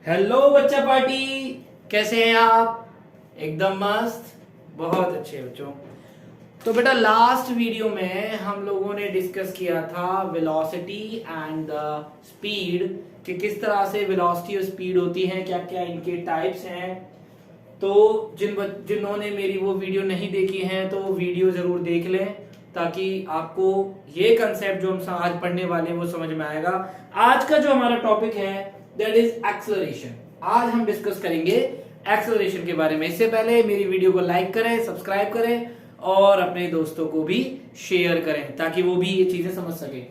Hello बच्चा party, कैसे हैं आप? एकदम मस्त, बहुत अच्छे बच्चों। तो बेटा लास्ट वीडियो में हम लोगों ने डिस्कस किया था वेलोसिटी एंड द स्पीड, कि किस तरह से वेलोसिटी और स्पीड होती है, क्या क्या इनके टाइप्स हैं। तो जिन्होंने मेरी वो वीडियो नहीं देखी है तो वो वीडियो जरूर देख लें, ताकि आपको ये कंसेप्ट जो हम आज पढ़ने वाले हैं वो समझ में आएगा। आज का जो हमारा टॉपिक है दैट इज एक्सेलरेशन। आज हम डिस्कस करेंगे एक्सेलरेशन के बारे में। इससे पहले मेरी वीडियो को लाइक करें, सब्सक्राइब करें और अपने दोस्तों को भी शेयर करें ताकि वो भी ये चीजें समझ सके।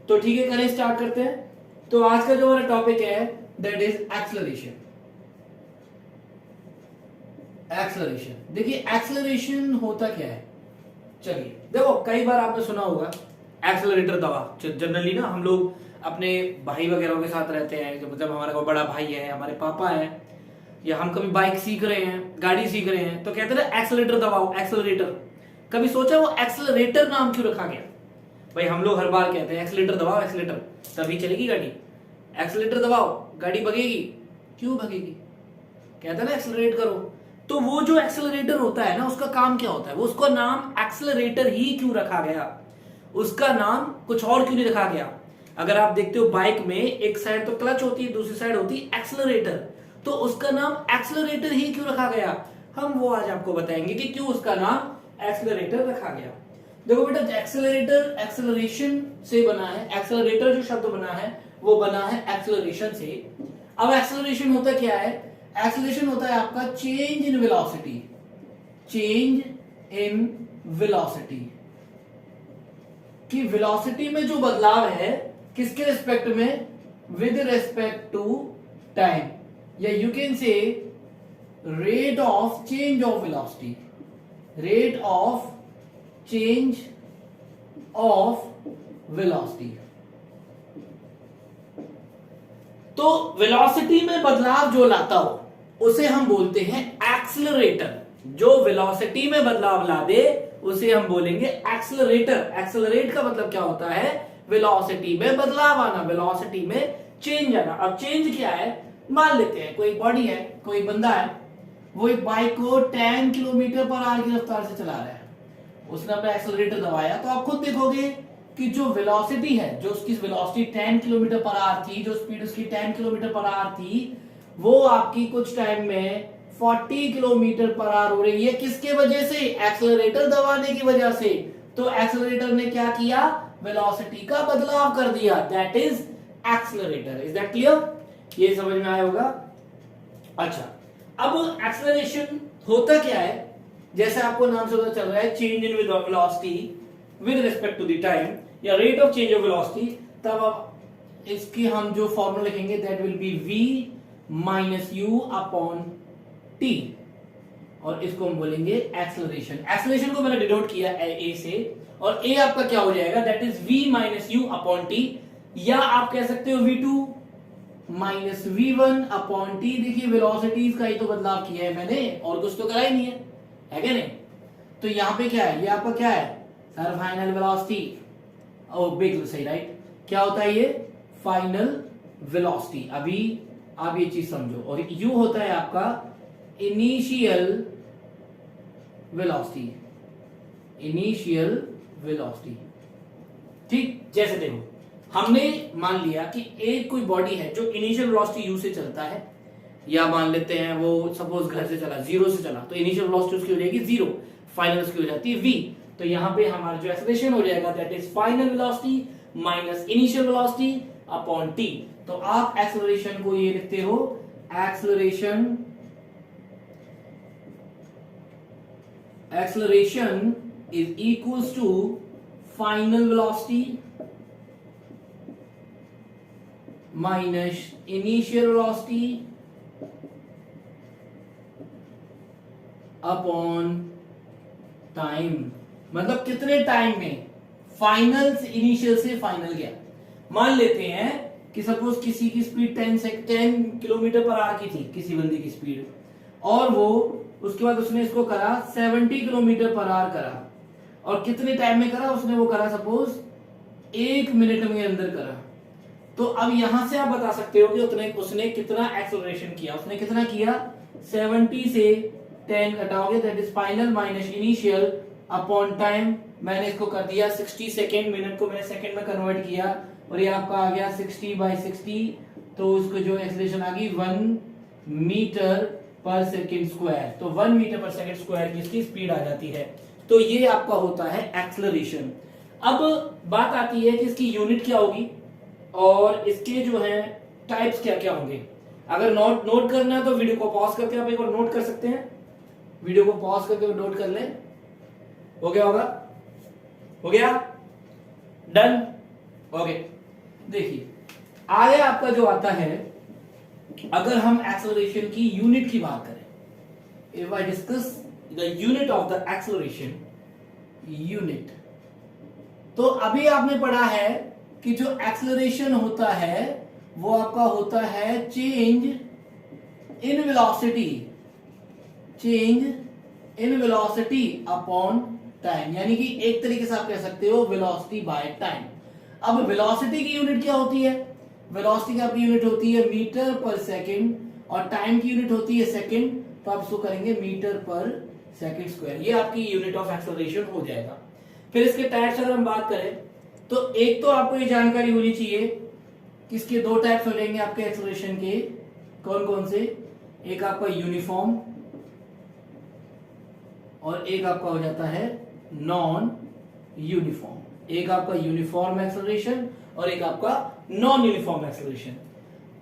तो ठीक है, करें, स्टार्ट करते हैं। तो आज का जो हमारा टॉपिक है दैट इज एक्सेलरेशन। एक्सेलरेशन, देखिए एक्सेलरेशन होता क्या है। चलिए देखो, कई बार आपने सुना होगा एक्सेलरेटर दबा। जनरली ना हम लोग अपने भाई वगैरह के साथ रहते हैं, जब हमारा कोई बड़ा भाई है, हमारे पापा है, या हम कभी बाइक सीख रहे हैं, गाड़ी सीख रहे हैं, तो कहते हैं एक्सेलरेटर दबाओ, एक्सेलरेटर। कभी सोचा वो एक्सेलरेटर नाम क्यों रखा गया? भाई हम लोग हर बार कहते हैं एक्सेलरेटर दबाओ, एक्सेलरेटर, तभी चलेगी गाड़ी। एक्सेलरेटर दबाओ, गाड़ी भगेगी। क्यों भगेगी? कहते हैं ना एक्सेलरेट करो। तो वो जो एक्सेलरेटर होता है ना, उसका काम क्या होता है? वो उसका नाम एक्सेलरेटर ही क्यों रखा गया? उसका नाम कुछ और क्यों नहीं रखा गया? अगर आप देखते हो बाइक में एक साइड तो क्लच होती है, दूसरी साइड होती है एक्सेलरेटर, तो उसका नाम एक्सेलरेटर ही क्यों रखा गया? हम वो आज आपको बताएंगे कि क्यों उसका नाम एक्सेलरेटर रखा गया। देखो बेटा, एक्सेलरेटर एक्सेलरेशन से बना है। एक्सेलरेटर जो शब्द बना है वो बना है एक्सेलरेशन से। अब एक्सेलरेशन होता क्या है? एक्सेलरेशन होता है आपका change in velocity. Change in velocity, कि वेलोसिटी में जो बदलाव है किसके रिस्पेक्ट में? विद रिस्पेक्ट टू टाइम, या you can say rate of change of velocity. Rate of change of velocity. तो वेलोसिटी में बदलाव जो लाता हो उसे हम बोलते हैं एक्सेलरेटर। जो वेलोसिटी में बदलाव ला दे उसे हम बोलेंगे एक्सेलरेटर। एक्सेलरेट का मतलब क्या होता है? वेलोसिटी में बदलाव आना, वेलोसिटी में चेंज आना। अब चेंज क्या है? मान लेते हैं कोई बॉडी है, कोई बंदा है, वो एक बाइक को 10 किलोमीटर पर आवर की रफ्तार से चला रहा है। उसने अपना एक्सेलरेटर दबाया, तो आप खुद देखोगे कि जो वेलोसिटी है, जो उसकी वेलोसिटी 10 किलोमीटर पर आवर थी, जो स्पीड उसकी 10 किलोमीटर पर आवर थी, वो आपकी कुछ टाइम में 40 किलोमीटर पर आवर हो रही है। किसके वजह से? एक्सेलरेटर दबाने की वजह से। तो एक्सेलरेटर ने क्या किया? वेलोसिटी का बदलाव कर दिया। That is accelerator. Is that clear? ये समझ में आया होगा। अच्छा, अब एक्सेलरेशन होता क्या है? जैसे आपको नाम से पता चल रहा है, change in velocity with respect to the time, या rate of change of velocity. तब अब इसकी हम जो फॉर्मूला लिखेंगे that will be v minus u upon t, और इसको हम बोलेंगे एक्सेलरेशन। एक्सेलरेशन को मैंने डिनोट किया ए से, और ए आपका क्या हो जाएगा? That is v minus u upon T, या आप कह सकते हो v2 minus v1 upon T. देखिए वेलोसिटीज का ही तो बदलाव किया है मैंने, और कुछ तो करा ही नहीं है क्या नहीं? तो यहाँ पे क्या है? ये आपका क्या है सर? Final velocity. ओ बिल्कुल सही, राइट। क्या होता है ये? Final velocity. अभी आप ये चीज समझो। और u होता है आपका इनिशियल वेलोसिटी। इनिशियल वेलोसिटी, ठीक। जैसे देखो, हमने मान लिया कि एक कोई बॉडी है जो इनिशियल वेलोसिटी u से चलता है, या मान लेते हैं वो सपोज घर से चला, 0 से चला, तो इनिशियल वेलोसिटी उसकी हो जाएगी 0, फाइनल उसकी हो जाती है v। तो यहां पे हमारा जो एक्सेलरेशन हो जाएगा that is final velocity minus initial velocity upon t। तो आप एक्सेलरेशन को ये लिखते हो, acceleration is equals to final velocity minus initial velocity upon time. मतलब कितने टाइम में फाइनल से इनिशियल से फाइनल गया। मान लेते हैं कि सपोज किसी की स्पीड 10 किलोमीटर पर आवर की थी, किसी बंदे की स्पीड, और वो उसके बाद उसने इसको करा 70 किलोमीटर पर आवर करा, और कितने टाइम में करा उसने? वो करा सपोज 1 मिनट में अंदर करा। तो अब यहां से आप बता सकते हो कि उसने कितना एक्सेलरेशन किया, उसने कितना किया 70 से 10 घटाओगे that is final minus initial upon time, मैंने इसको कर दिया 60 सेकेंड, मिनट को मैंने सेकेंड में कन्वर्ट किया और ये आपका आ गया 60/60, तो उसको जो एक्सेलरेशन आ गई 1 मीटर पर सेकेंड स्क्वायर, तो 1 मीटर पर सेकेंड स्क्वायर की इसकी स्पीड आ जाती है। तो ये आपका होता है एक्सेलरेशन। अब बात आती है कि इसकी यूनिट क्या होगी और इसके जो है टाइप्स क्या क्या होंगे। अगर नोट करना है तो वीडियो को पॉज करके आप एक बार नोट कर सकते हैं, वीडियो को पॉज करके नोट कर लें। हो गया होगा, हो गया, डन, ओके। देखिए आगे आपका जो आता है, अगर हम एक्सेलरेशन की यूनिट की बात करें, if I discuss the unit of the acceleration, unit, तो अभी आपने पढ़ा है कि जो एक्सेलरेशन होता है वो आपका होता है change in velocity, change in velocity upon time, यानी कि एक तरीके से आप कह सकते हो वेलोसिटी बाय टाइम। अब वेलोसिटी की यूनिट क्या होती है, वेलोसिटी की आपकी यूनिट होती है मीटर पर सेकंड और टाइम की यूनिट होती है सेकंड, तो आप इसको करेंगे मीटर पर सेकंड स्क्वायर, ये आपकी यूनिट ऑफ एक्सेलरेशन हो जाएगा। फिर इसके टाइप्स अगर हम बात करें तो एक तो आपको ये जानकारी होनी चाहिए कि इसके दो टाइप्स हो जाएंगे आपके एक्सेलरेशन के, कौन कौन से, एक आपका यूनिफॉर्म और एक आपका हो जाता है नॉन यूनिफॉर्म, एक आपका यूनिफॉर्म एक्सेलरेशन और एक आपका नॉन यूनिफॉर्म एक्सेलरेशन।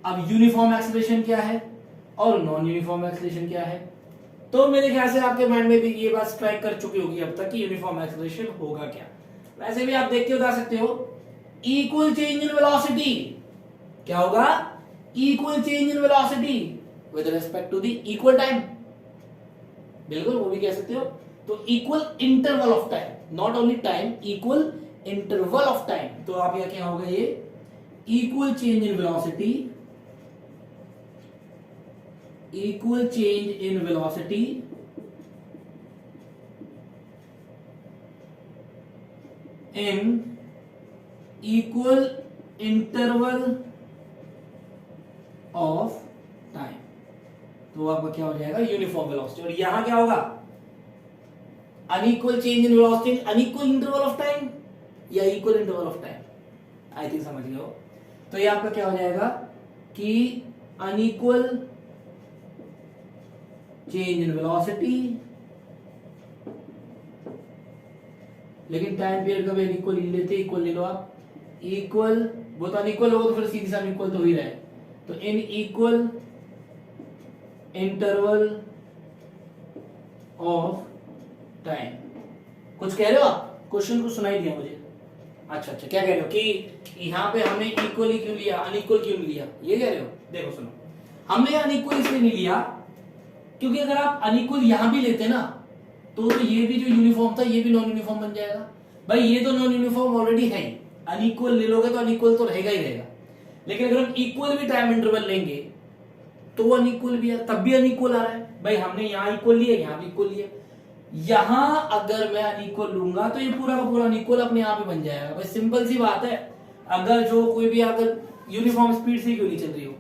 अब यूनिफॉर्म एक्सेलरेशन क्या है और नॉन यूनिफॉर्म एक्सेलरेशन क्या है, तो मेरे ख्याल से आपके माइंड में भी ये बात स्ट्राइक कर चुकी होगी अब तक कि यूनिफॉर्म एक्सेलरेशन होगा क्या। वैसे भी आप देख के बता सकते हो, इक्वल चेंज इन वेलोसिटी, क्या होगा, equal change in velocity with respect to the equal time, बिल्कुल वो भी कह सकते हो। तो equal interval of time, not only time, equal interval of time, तो आप यह क्या होगा, ये equal change in velocity, equal change in velocity in equal interval of time, तो आपका क्या हो जाएगा यूनिफॉर्म वेलोसिटी। और यहां क्या होगा, unequal change in velocity unequal interval of time या equal interval of time, I think समझ गए हो। तो ये आपका क्या हो जाएगा कि अनइक्वल चेंज इन वेलोसिटी, लेकिन टाइम पीरियड का भी इक्वल ले लेते, इक्वल ले लो आप, इक्वल, वो तो अनइक्वल होगा तो फिर सीधी सा इक्वल तो ही रहे, तो इन इक्वल इंटरवल ऑफ टाइम। कुछ कह रहे हो आप, क्वेश्चन को सुनाई दिया मुझे, अच्छा क्या कह रहे हो कि यहाँ पे हमने इक्वली क्यों लिया, अनइक्वल क्यों नहीं लिया, ये कह रहे हो। देखो सुनो, हमने अनइक्वल इसलिए नहीं लिया क्योंकि अगर आप अनइक्वल यहां भी लेते ना तो ये भी जो यूनिफॉर्म था ये भी नॉन यूनिफॉर्म बन जाएगा। भाई ये तो नॉन यूनिफॉर्म ऑलरेडी है, अनइक्वल ले लोगे तो अनइक्वल तो रहेगा ही रहेगा, लेकिन अगर हम इक्वल भी टाइम इंटरवल लेंगे तो अनइक्वल भी है, तब भी अनइक्वल आ रहा है। भाई हमने यहाँ इक्वल लिया, यहाँ भी इक्वल लिया, यहां अगर मैं अनइक्वल लूंगा तो ये पूरा का पूरा अनइक्वल अपने आप ही बन जाएगा। भाई सिंपल सी बात है, अगर जो कोई भी अगर यूनिफॉर्म स्पीड से क्यों नहीं चल रही हो,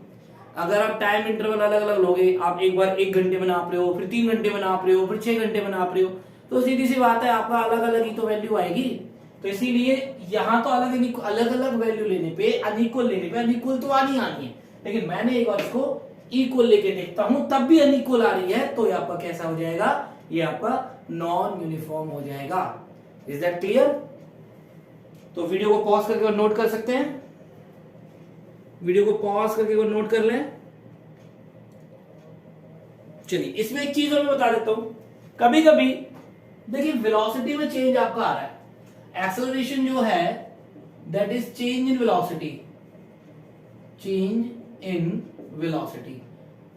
अगर आप टाइम इंटरवल अलग अलग लोगे, आप एक बार 1 घंटे में नाप रहे हो, फिर 3 घंटे में नाप रहे हो, फिर 6 घंटे में नाप रहे हो, तो सीधी सी बात है आपका अलग अलग ही तो वैल्यू आएगी। तो इसीलिए यहां तो अलग अलग वैल्यू लेने पे, अनइक्वल लेने पे अनइक्वल तो आनी है, लेकिन मैंने एक बार इसको इक्वल लेके देखता हूं तब भी अनइक्वल आ रही है, तो ये आपका कैसा हो जाएगा, ये आपका नॉन यूनिफॉर्म हो जाएगा। Is that clear? तो वीडियो को पॉज करके और नोट कर सकते हैं, वीडियो को पॉज करके और नोट कर लें। चलिए इसमें एक चीज और मैं बता देता हूं, कभी कभी देखिए वेलोसिटी में चेंज आपका आ रहा है, एक्सेलरेशन जो है that is change in velocity, change in velocity.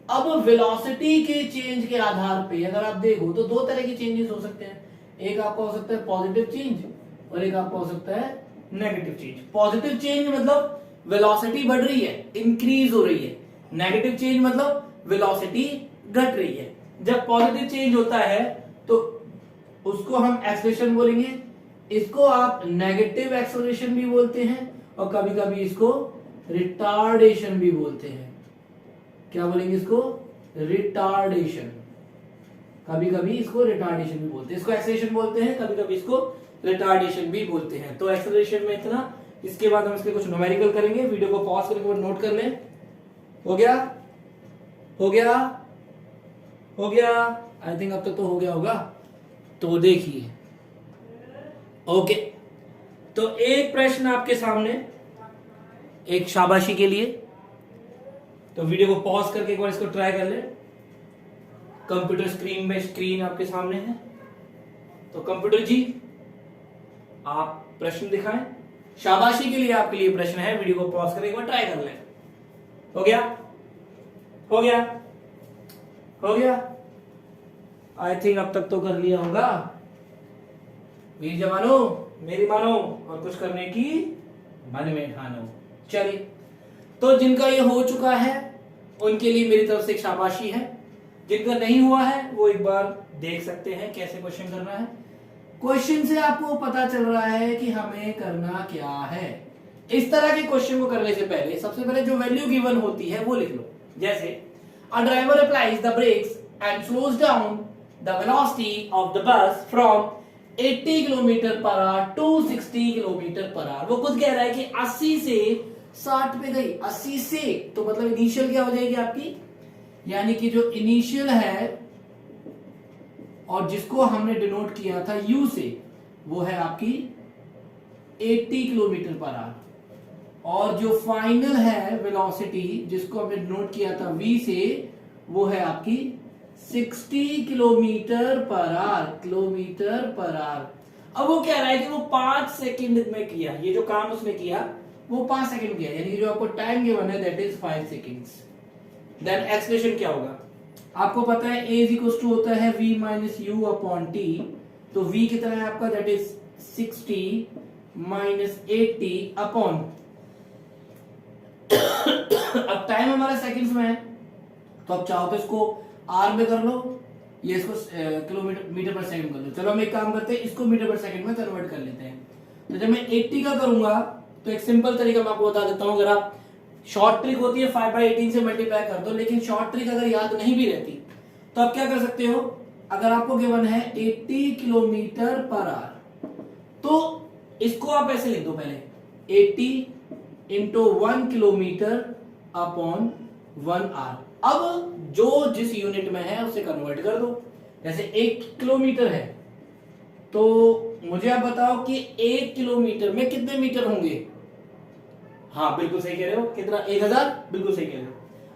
अब वेलोसिटी के चेंज के आधार पे अगर आप देखो तो दो तरह के चेंजेस हो सकते हैं, एक आपका हो सकता है पॉजिटिव चेंज और एक आपका हो सकता है नेगेटिव चेंज। पॉजिटिव चेंज मतलब वेलोसिटी बढ़ रही है, इंक्रीज हो रही है, नेगेटिव चेंज मतलब वेलोसिटी घट रही है। जब पॉजिटिव चेंज होता है तो उसको हम एक्सेलरेशन बोलेंगे, इसको आप नेगेटिव एक्सेलरेशन भी बोलते हैं और कभी कभी इसको रिटार्डेशन भी बोलते हैं। क्या बोलेंगे इसको? रिटार्डेशन। कभी कभी इसको रिटार्डेशन भी बोलते हैं, इसको एक्सेलरेशन बोलते हैं, कभी कभी इसको रिटार्डेशन भी बोलते हैं। तो एक्सेलरेशन में इतना, इसके बाद हम इसके कुछ न्यूमेरिकल करेंगे। वीडियो को पॉज करके नोट कर लें। हो गया? हो गया? हो गया? आई थिंक अब तक तो हो गया होगा। तो देखिए, ओके, तो एक प्रश्न आपके सामने, एक शाबाशी के लिए। तो वीडियो को पॉज करके एक बार इसको ट्राई कर ले। कंप्यूटर स्क्रीन में, स्क्रीन आपके सामने है। तो कंप्यूटर जी, आप प्रश्न दिखाएं। शाबाशी के लिए आपके लिए प्रश्न है। वीडियो को पॉज करके एक बार ट्राई कर लें। हो गया? हो गया? हो गया? आई थिंक अब तक तो कर लिया होगा। वीर जवानों, मेरी मानो और कुछ करने की मन में ठानो। चलिए, तो जिनका ये हो चुका है उनके लिए मेरी तरफ से एक शाबाशी है। जिनका नहीं हुआ है वो एक बार देख सकते हैं कैसे क्वेश्चन करना है। क्वेश्चन से आपको पता चल रहा है कि हमें करना क्या है। इस तरह के क्वेश्चन को करने से पहले सबसे पहले जो वैल्यू गिवन होती है वो लिख लो। जैसे a driver applies the brakes and slows down the velocity of the bus from 80 kilometer per hour to 60 kilometer per hour. वो खुद कह रहा है कि 80 से 60 पे गई। 80 से, तो मतलब इनिशियल क्या हो जाएगी आपकी, यानी कि जो इनिशियल है और जिसको हमने डिनोट किया था U से, वो है आपकी 80 किलोमीटर पर आवर। और जो फाइनल है वेलोसिटी जिसको हमने डिनोट किया था V से, वो है आपकी 60 kilometer per our. Kilometre per our. अब वो कह रहा है कि वो 5 सेकंड में किया। ये जो काम उसने किया वो 5 सेकंड किया, यानी कि जो आपको टाइम गिवन है that is 5 seconds. Then expression क्या होगा? आपको पता है A होता है V minus u upon T. तो V कितना है आपका, दैट इज 60 माइनस 80 अपॉन अब टाइम हमारा सेकंड्स में है, तो अब चाहो तो इसको R में कर लो, ये इसको किलोमीटर मीटर पर सेकंड कर लो। चलो हम एक काम करते हैं, इसको मीटर पर सेकंड में कन्वर्ट कर लेते हैं। तो जब मैं 80 का करूंगा तो एक सिंपल तरीका मैं आपको बता देता हूं। अगर आप, शॉर्ट ट्रिक होती है 5/18 से मल्टीप्लाई कर दो, लेकिन शॉर्ट ट्रिक अगर याद नहीं भी रहती तो आप क्या कर सकते हो, अगर आपको गिवन है 80 किलोमीटर पर आवर, तो इसको आप ऐसे लिख दो पहले 80 इंटू 1 किलोमीटर अपॉन 1 आवर। अब जो जिस यूनिट में है उसे कन्वर्ट कर दो। जैसे 1 किलोमीटर है, तो मुझे आप बताओ कि 1 किलोमीटर में कितने मीटर होंगे? हाँ बिल्कुल सही कह रहे हो। कितना? 1000। बिल्कुल सही कह रहे हो।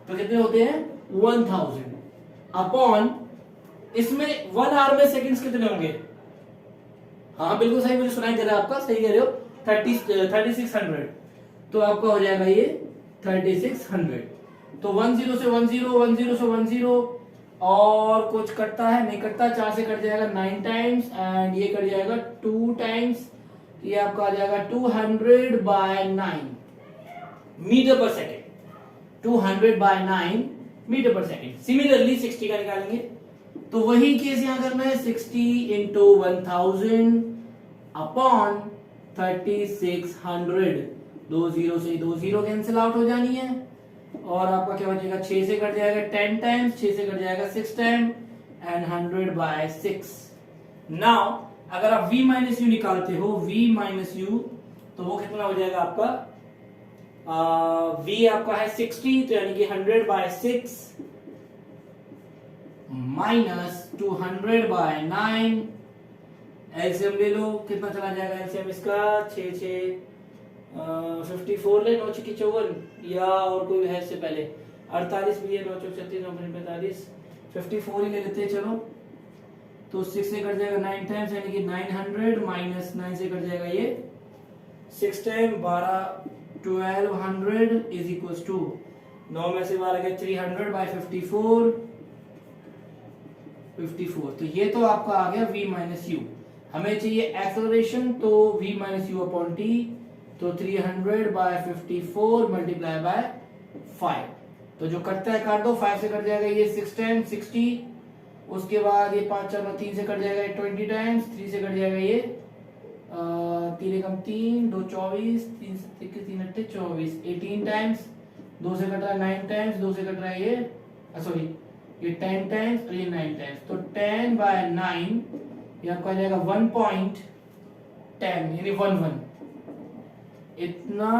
तो कितने होते हैं? 1000 अपॉन, इसमें 1 आवर में सेकंड्स कितने होंगे? हाँ बिल्कुल सही, मुझे सुनाई दे रहा है आपका, सही कह रहे हो। 3600। तो आपका हो जाएगा ये 3600। तो 10 से 10, 10 से 10 और कुछ कटता है? नहीं कटता। 4 से कट जाएगा 9 टाइम्स एंड ये कट जाएगा 2 टाइम्स। ये आपका आ जाएगा 200/9 metre per second. 200/9 metre per second. Similarly 60 का निकालेंगे तो वही केस यहां करना है। 60 इंटू 1000 अपॉन 3600। 2 0 से 2 0 कैंसिल आउट हो जानी है और आपका क्या बचेगा? 6 से कट जाएगा 10 टाइम्स, 6 से कट जाएगा 6 टाइम एंड 100/6। नाउ अगर आप v माइनस यू निकालते हो, v माइनस यू, तो वो कितना हो जाएगा आपका? v आपका है 60, तो यानी कि 100/6 माइनस 200/9। एलसीएम ले लो, कितना चला जाएगा एलसीएम इसका? 6 6 54 ले, 9 6 54, या और कोई है इससे पहले? 48 भी है, 9 4 36 9 45, 54 ही ले लेते हैं। चलो, तो 6 से कट जाएगा 9 टाइम्स, यानी कि 900 माइनस 9 से कट जाएगा ये 6 टाइम 12 1200 इज इक्वल टू 9 में से 12 गया 300/54। तो ये तो आपका आ गया v माइनस यू। हमें चाहिए एक्सेलरेशन, तो v minus u upon T, तो 300/54 मल्टीप्लाई बाय 5। तो जो कटता है काट दो, 5 से कट जाएगा ये 6 टाइम 60, उसके बाद ये 5 4 3 से कट जाएगा 20 टाइम्स, 3 से कट जाएगा ये तीन एकम 3, 2 24, 3 21, 3 अट्ठे 24, 18 टाइम्स, 2 से कट रहा है 9 टाइम्स, 2 से कट रहा है ये सॉरी ये 10 टाइम्स और ये 9 टाइम्स, तो 10/9 ये आपका आ जाएगा 1.10 यानी 11 इतना,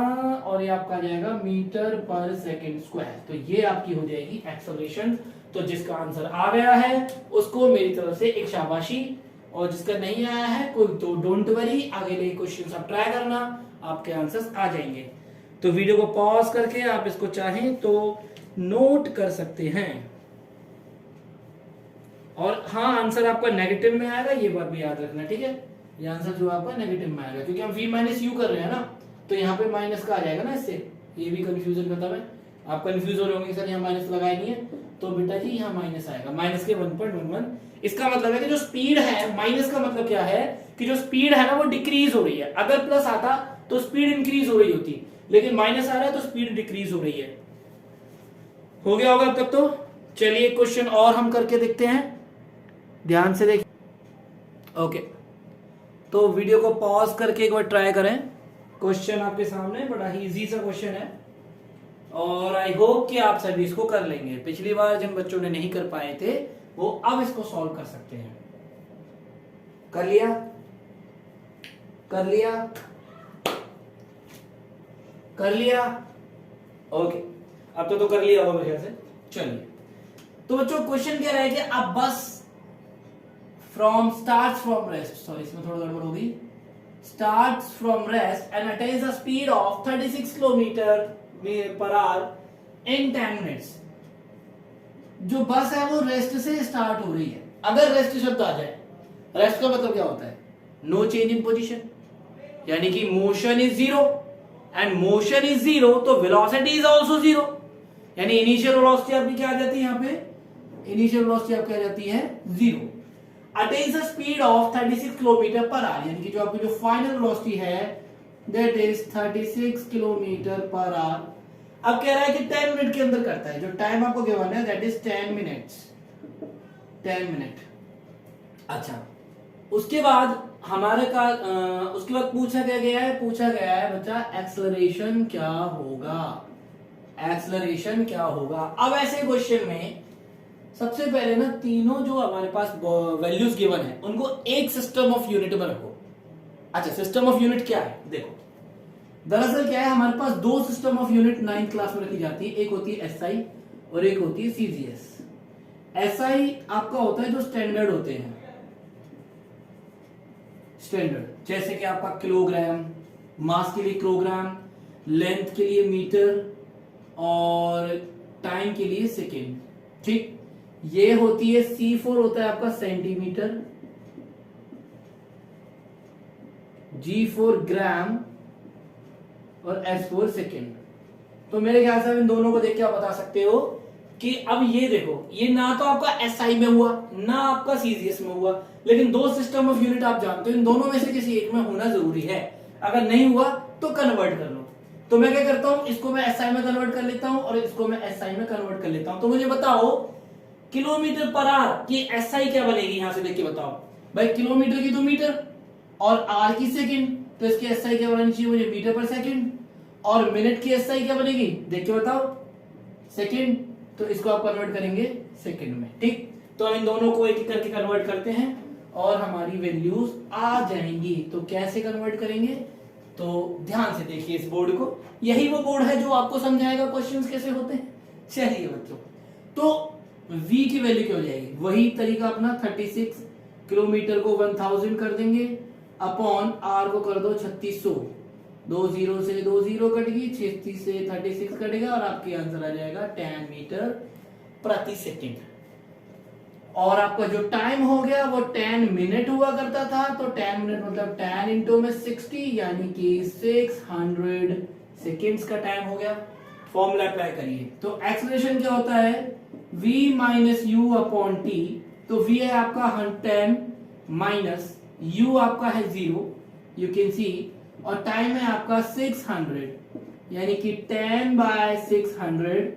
और ये आपका आ जाएगा मीटर पर सेकंड स्क्वायर। तो ये आपकी हो जाएगी एक्सेलरेशन। तो जिसका आंसर आ गया है उसको मेरी तरफ से एक शाबाशी, और जिसका नहीं आया है कोई तो डोंट वरी, आगे के क्वेश्चंस आप ट्राई करना, आपके आंसर्स आ जाएंगे। तो वीडियो को पॉज करके आप इसको चाहें तो नोट कर सकते हैं। और हाँ, आंसर आपका नेगेटिव में आएगा, ये बात भी याद रखना, ठीक है। ये आंसर जो आपका नेगेटिव में आएगा क्योंकि हम v माइनस यू कर रहे हैं ना, तो यहाँ पे माइनस का आ जाएगा ना, इससे ये भी कंफ्यूजन करता है। आप कंफ्यूज हो रहे होंगे सर यहाँ माइनस लगाया नहीं है, तो बेटा जी यहाँ माइनस आएगा, माइनस के 1.11। इसका मतलब है कि जो स्पीड है, माइनस का मतलब क्या है कि जो स्पीड है ना वो डिक्रीज हो रही है। अगर प्लस आता तो स्पीड इंक्रीज हो रही होती, लेकिन माइनस आ रहा है तो स्पीड डिक्रीज हो रही है। हो गया होगा अब तक तो। चलिए क्वेश्चन और हम करके देखते हैं, ध्यान से देखिए। ओके, तो वीडियो को पॉज करके एक बार ट्राई करें। क्वेश्चन आपके सामने बड़ा ही इजी सा क्वेश्चन है, और आई होप कि आप सभी इसको कर लेंगे। पिछली बार जिन बच्चों ने नहीं कर पाए थे वो अब इसको सॉल्व कर सकते हैं। कर लिया? कर लिया? कर लिया? ओके, अब तो कर लिया होगा मेरे ख्याल से। चलिए, तो बच्चों क्वेश्चन क्या रहेगा, अब बस starts from rest, सॉरी इसमें थोड़ा गड़बड़ हो गई, starts from rest and attains a speed of 36 km/h in 10 minutes। जो बस है वो रेस्ट से स्टार्ट हो रही है। अगर रेस्ट शब्द आ जाए, रेस्ट का मतलब क्या होता है, नो चेंज इन पोजीशन, यानी कि motion is zero, and motion is zero तो वेलोसिटी इज आल्सो जीरो, यानी इनिशियल वेलोसिटी आपकी क्या आ जाती है, यहाँ पे इनिशियल वेलोसिटी आपकी आ जाती है zero. Attains a speed of 36 km/h, यानी कि जो आपकी जो फाइनल वेलोसिटी है दैट इज 36 km/h। अब कह रहा है कि 10 मिनट के अंदर करता है, जो टाइम आपको गिवन है दैट इज 10 मिनट्स, 10 मिनट। अच्छा, उसके बाद हमारे का उसके बाद पूछा गया है बच्चा एक्सेलरेशन क्या होगा, एक्सेलरेशन क्या होगा। अब ऐसे क्वेश्चन में सबसे पहले ना तीनों जो हमारे पास वैल्यूज गिवन है उनको एक सिस्टम ऑफ यूनिट में रखो। अच्छा, सिस्टम ऑफ यूनिट क्या है, देखो दरअसल क्या है, हमारे पास दो system of unit 9th class में रखी जाती है, एक होती है एसआई और एक होती है सीजीएस। एसआई आपका होता है जो स्टैंडर्ड होते हैं, स्टैंडर्ड, जैसे कि आपका किलोग्राम, मास के लिए किलोग्राम, लेंथ के लिए मीटर और टाइम के लिए सेकेंड, ठीक। ये होती है C4 होता है आपका सेंटीमीटर, G4 ग्राम और S4 सेकेंड। तो मेरे ख्याल से इन दोनों को देख के आप बता सकते हो कि अब ये देखो, ये ना तो आपका SI में हुआ ना आपका CGS में हुआ, लेकिन दो सिस्टम ऑफ यूनिट आप जानते हो, इन दोनों में से किसी एक में होना जरूरी है। अगर नहीं हुआ तो कन्वर्ट कर लो। तो मैं क्या करता हूं, इसको मैं SI में कन्वर्ट कर लेता हूं और इसको मैं SI में कन्वर्ट कर लेता हूं। तो मुझे बताओ किलोमीटर पर आर की SI क्या बनेगी, यहां से देख के बताओ भाई। किलोमीटर की तो मीटर और आर की सेकंड, तो इसकी SI क्या बननी चाहिए मुझे, मीटर पर सेकंड। और मिनट की SI क्या बनेगी, देख के बताओ, सेकंड। तो इसको आप कन्वर्ट करेंगे सेकंड में, ठीक। तो हम इन दोनों को एक एक करके कन्वर्ट करते हैं और हमारी वैल्यूज आ जाएंगी। तो कैसे कन्वर्ट करेंगे, तो ध्यान से देखिए इस बोर्ड को, यही वो बोर्ड है जो आपको समझाएगा क्वेश्चंस कैसे होते हैं। चलिए बच्चों, तो v की वैल्यू क्या हो जाएगी, वही तरीका अपना, 36 किलोमीटर को 1000 कर देंगे अपॉन r को कर दो 3600, 20 से 20 कट गई, 36 से 36 कटेगा और आपके आंसर आ जाएगा 10 मीटर प्रति सेकंड। और आपका जो टाइम हो गया वो 10 मिनट हुआ करता था, तो 10 मिनट मतलब 10 इंटू में 60 यानी कि 600 सेकेंड्स का टाइम हो गया। फॉर्मूला अप्लाई करिए, तो एक्सेलरेशन क्या होता है, v minus u upon T. तो v है आपका 10 माइनस u आपका है 0, यू कैन सी, और टाइम है आपका 600 यानी कि 10/600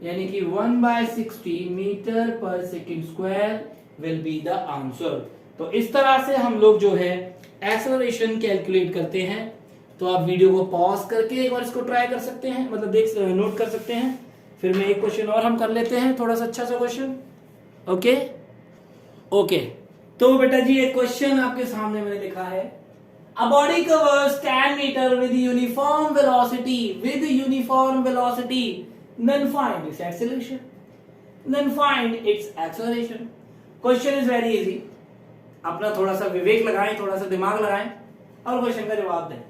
यानी कि 1/60 metre per second square will be the answer. तो इस तरह से हम लोग जो है एक्सेलरेशन कैलकुलेट करते हैं तो आप वीडियो को पॉज करके एक बार इसको ट्राई कर सकते हैं, मतलब नोट कर सकते हैं। फिर मैं एक क्वेश्चन और हम कर लेते हैं, थोड़ा सा अच्छा सा क्वेश्चन। ओके ओके, तो बेटा जी एक क्वेश्चन आपके सामने मैंने लिखा है, a body covers 10 meter with uniform velocity, then find its acceleration, then find its acceleration. Question is very easy, अपना थोड़ा सा विवेक लगाएं, थोड़ा सा दिमाग लगाएं और क्वेश्चन का जवाब दें।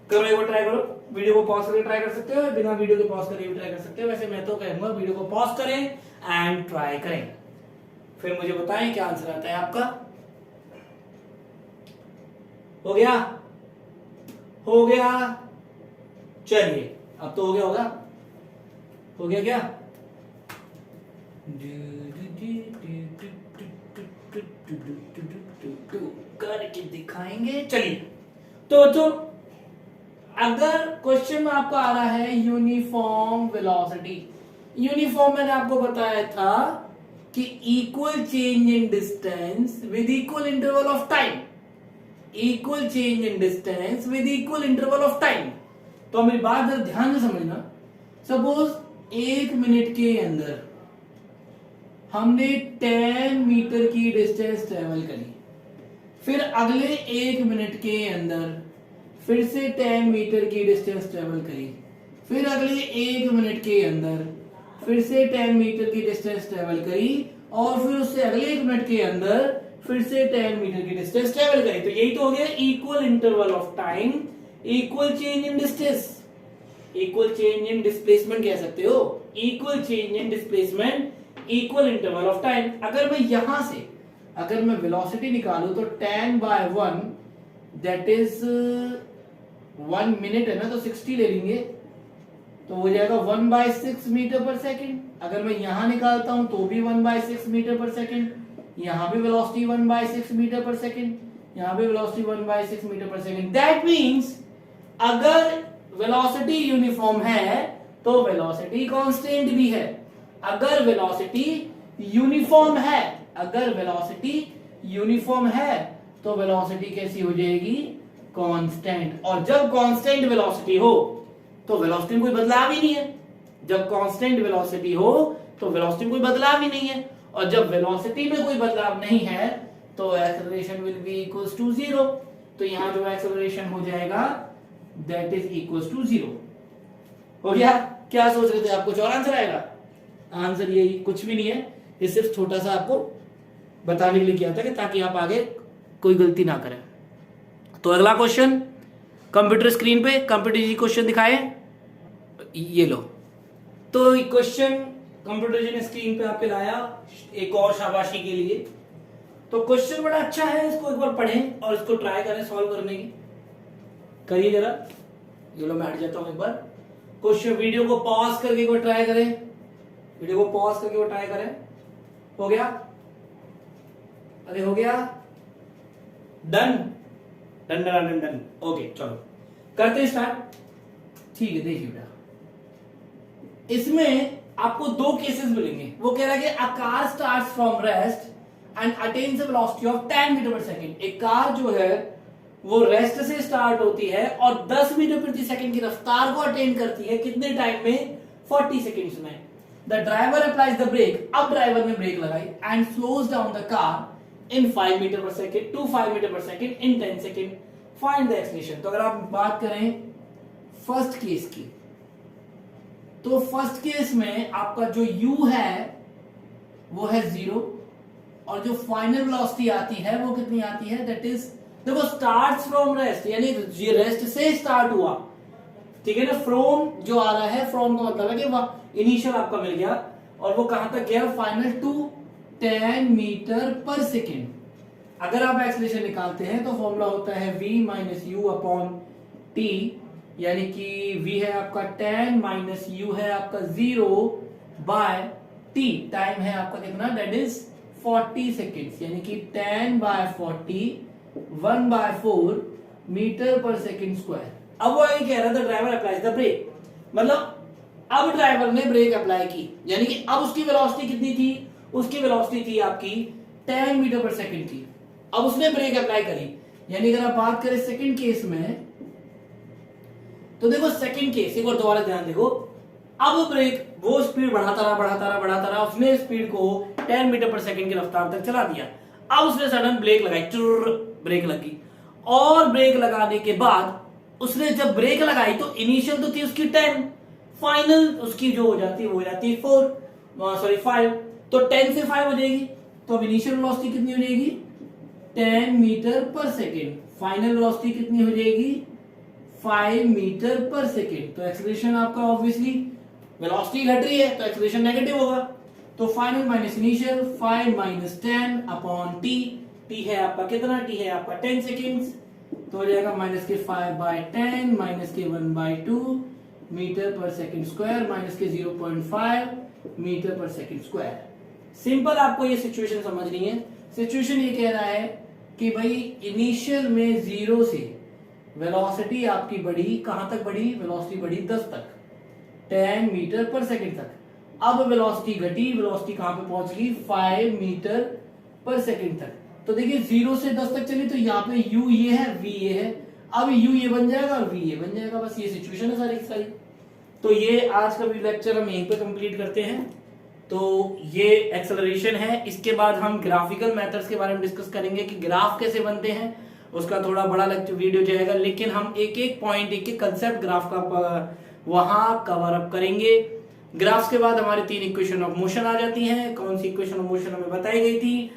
करो एक बार ट्राई करो, वीडियो को पॉज करके ट्राई कर सकते हो, बिना वीडियो के पॉज करके भी ट्राई कर सकते हो। वैसे मैं तो कहूंगा वीडियो को पॉज करें एंड ट्राई करें, फिर मुझे बताएं क्या आंसर आता है आपका। हो गया? हो गया? चलिए अब तो हो गया होगा। हो गया क्या? करके दिखाएंगे। चलिए तो अगर क्वेश्चन में आपका आ रहा है यूनिफॉर्म वेलोसिटी, यूनिफॉर्म मैंने आपको बताया था कि equal change in distance with equal interval of time, equal change in distance with equal interval of time. तो मेरी बात जरा ध्यान से समझना, सपोज 1 मिनट के अंदर हमने 10 मीटर की डिस्टेंस ट्रेवल करी, फिर अगले 1 मिनट के अंदर फिर से 10 मीटर की डिस्टेंस ट्रेवल करी, फिर अगले 1 मिनट के अंदर फिर से 10 मीटर की डिस्टेंस ट्रेवल करी, और फिर उससे अगले 1 मिनट के अंदर फिर से 10 मीटर की डिस्टेंस ट्रेवल करी। तो यही तो हो गया equal interval of time, equal change in distance, equal change in displacement कह सकते हो, equal change in displacement, equal interval of time. अगर मैं यहां से अगर मैं वेलोसिटी निकालूं तो 10/1 दैट इज 1 मिनट है ना, तो 60 ले लेंगे तो हो जाएगा 1/6 मीटर पर सेकेंड। अगर मैं यहां निकालता हूं तो भी 1/6 मीटर पर सेकेंड, यहां भी वेलोसिटी 1/6 मीटर पर सेकेंड, यहां भी velocity 1/6 metre per second. That means अगर वेलोसिटी यूनिफॉर्म है तो वेलोसिटी कांस्टेंट भी है। अगर वेलोसिटी यूनिफॉर्म है, अगर वेलोसिटी यूनिफॉर्म है तो वेलोसिटी कैसी हो जाएगी? कांस्टेंट। और जब कांस्टेंट वेलोसिटी हो तो वेलोसिटी में कोई बदलाव ही नहीं है। जब कांस्टेंट वेलोसिटी हो तो वेलोसिटी में कोई बदलाव ही नहीं है, और जब वेलोसिटी में कोई बदलाव नहीं है तो acceleration will be equals to 0। तो यहां जो एक्सेलरेशन हो जाएगा दैट इज इक्वल्स टू 0। हो गया? क्या सोच रहे थे आप? कुछ और आंसर आएगा? आंसर यही, कुछ भी नहीं है, ये सिर्फ छोटा सा आपको बताने के लिए किया था कि ताकि आप आगे कोई गलती ना करें। तो अगला क्वेश्चन कंप्यूटर स्क्रीन पे कंप्यूटर जी क्वेश्चन दिखाए, ये लो। तो क्वेश्चन कंप्यूटर जी ने स्क्रीन पे आपके लाया एक और शाबाशी के लिए। तो क्वेश्चन बड़ा अच्छा है, इसको एक बार पढ़ें और इसको ट्राई करें सॉल्व करने की। करिए जरा, ये लो मैं हट जाता हूं एक बार। क्वेश्चन वीडियो को पॉज करके एक बार ट्राई करें, वीडियो को पॉज करके वो ट्राई करें। हो गया? अरे हो गया? Done done done done done. Okay चलो करते स्टार्ट। ठीक है, देखिए बेटा इसमें आपको 2 केसेस मिलेंगे। वो कह रहा है कि a car starts from rest and attains a velocity of 10 meter per second. एक कार जो है वो रेस्ट से स्टार्ट होती है और 10 मीटर प्रति सेकंड की रफ्तार को अटेन करती है। कितने टाइम में? 40 सेकंड्स में। The driver applies the brake, अब ड्राइवर ने ब्रेक लगाई, and slows down the car in 5 meter per second to 5 meter per second in 10 second. Find the acceleration. तो अगर आप बात करें फर्स्ट केस की, तो फर्स्ट केस में आपका जो u है वो है 0, और जो फाइनल वेलोसिटी आती है वो कितनी आती है? दैट इज, देखो स्टार्ट्स फ्रॉम रेस्ट, यानी ये रेस्ट से स्टार्ट हुआ, ठीक है ना। फ्रॉम जो आ रहा है, फ्रॉम का मतलब है कि वह इनिशियल आपका मिल गया और वो कहां तक गया? Final to 10 meter per second. अगर आप एक्सेलरेशन निकालते हैं तो फॉर्मूला होता है v minus u upon T, यानी कि v है आपका 10 माइनस u है आपका 0 बाय t। टाइम है आपका कितना? दैट इज 40 सेकेंड्स, यानी कि 10/40 1/4 मीटर पर सेकेंड स्क्वायर। अब वो ये कह रहा था ड्राइवर अप्लाइज द ब्रेक, मतलब अब ड्राइवर ने ब्रेक अप्लाई की, यानी कि अब उसकी वेलोसिटी कितनी थी? उसकी वेलोसिटी थी आपकी 10 मीटर पर सेकंड की। अब उसने ब्रेक अप्लाई करी, यानी अगर आप बात करें सेकंड केस में, तो देखो सेकंड केस एक बार दोबारा ध्यान देखो। अब ब्रेक वो स्पीड बढ़ाता रहा, उसने स्पीड को 10 मीटर पर सेकंड की रफ्तार तक चला दिया। अब उसने सडन ब्रेक लगाई, ब्रेक लगी, और ब्रेक लगाने के बाद उसने जब ब्रेक लगाई तो इनिशियल तो थी उसकी 10, फाइनल उसकी जो हो जाती है वो हो जाती है 5, तो 10 से 5 हो जाएगी। तो अब इनिशियल वेलोसिटी कितनी हो जाएगी 10 meter per second, final velocity कितनी हो जाएगी 5 मीटर पर सेकेंड। तो एक्सीलरेशन आपका ऑब्वियसली वेलोसिटी घट रही है तो एक्सीलरेशन नेगेटिव होगा। तो final minus initial 5 minus 10 upon T, T है आपका कितना, टी है आपका 10 सेकेंड्स, तो हो जाएगा माइनस के 5/10 माइनस के 1/2 metre per second square minus के 0.5 metre per second square. Simple आपको ये सिचुएशन समझनी है। सिचुएशन ये कह रहा है कि भाई इनिशियल में 0 से वेलोसिटी आपकी बढ़ी, कहां तक बढ़ी, वेलोसिटी बढ़ी 10 तक, 10 मीटर पर सेकेंड तक। अब वेलोसिटी घटी, वेलोसिटी कहां पे पहुंच गई 5 मीटर पर सेकेंड तक। तो देखिए 0 से 10 तक चली तो यहाँ पे u ये है, v ये है, अब u ये बन जाएगा और v ये बन जाएगा। बस ये सिचुएशन है सारी की सारी। तो ये आज का भी लेक्चर हम यहीं पे कंप्लीट करते हैं। तो ये एक्सेलरेशन है। इसके बाद हम ग्राफिकल मेथड्स के बारे में डिस्कस करेंगे कि ग्राफ कैसे बनते हैं, उसका थोड़ा बड़ा लेक्चर वीडियो जाएगा, लेकिन हम एक एक पॉइंट, एक एक कंसेप्ट ग्राफ का वहां कवर अप करेंगे। ग्राफ्स के बाद हमारे 3 इक्वेशन ऑफ मोशन आ जाती हैं। कौन सी इक्वेशन ऑफ मोशन हमें बताई गई थी,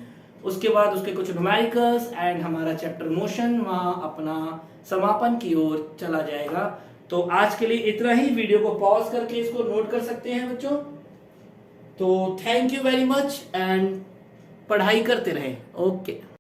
उसके बाद उसके कुछ न्यूमेरिकल्स एंड हमारा चैप्टर मोशन वहां अपना समापन की ओर चला जाएगा। तो आज के लिए इतना ही। वीडियो को पॉज करके इसको नोट कर सकते हैं बच्चों। तो thank you very much and पढ़ाई करते रहे। ओके।